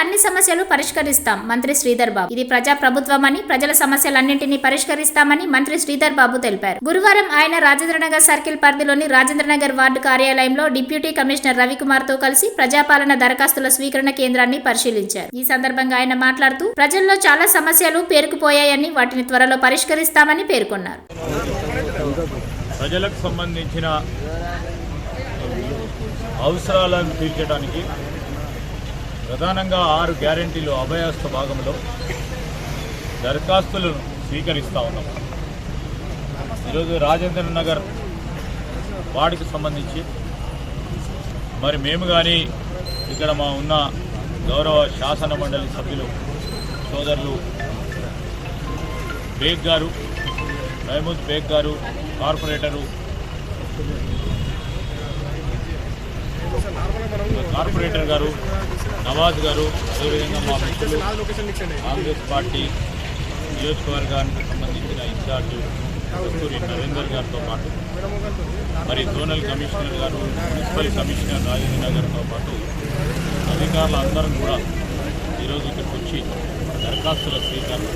అన్ని సమస్యలు పరిష్కరిస్తాం మంత్రి శ్రీధర్ బాబు. ఇది ప్రజా ప్రభుత్వమని, ప్రజల సమస్యలన్నింటినీ పరిష్కరిస్తామని మంత్రి శ్రీధర్ బాబు తెలిపారు. గురువారం ఆయన రాజేంద్రనగర్ సర్కిల్ పరిధిలోని రాజేంద్రనగర్ వార్డు కార్యాలయంలో డిప్యూటీ కమిషనర్ రవికుమార్ తో కలిసి ప్రజాపాలన దరఖాస్తుల స్వీకరణ కేంద్రాన్ని పరిశీలించారు. ఈ సందర్భంగా ఆయన మాట్లాడుతూ ప్రజల్లో చాలా సమస్యలు పేరుకుపోయాయని, వాటిని త్వరలో పరిష్కరిస్తామని పేర్కొన్నారు. ప్రజలకు సంబంధించిన అవసరాలను తీర్చడానికి ప్రధానంగా 6 గ్యారెంటీలు అభయహస్త భాగంలో దరఖాస్తులను స్వీకరిస్తూ ఉన్నాం. ఈరోజు రాజేంద్ర నగర్ వార్డుకి సంబంధించి మరి మేము కానీ ఇక్కడ మా ఉన్న గౌరవ శాసన మండలి సభ్యులు సోదరులు బేగ్ గారు, మహమూద్ బేగ్ గారు, కార్పొరేటర్ గారు నవాజ్ గారు, అదేవిధంగా మా మిత్రులు కాంగ్రెస్ పార్టీ నియోజకవర్గానికి సంబంధించిన ఇన్ఛార్జి కస్తూరి నరేందర్ గారితో పాటు మరి జోనల్ కమిషనర్ గారు, మున్సిపల్ కమిషనర్ రాజేంద్ర నగర్తో పాటు అధికారులు అందరం కూడా ఈరోజు ఇక్కడికి వచ్చి దరఖాస్తుల స్వీకరణ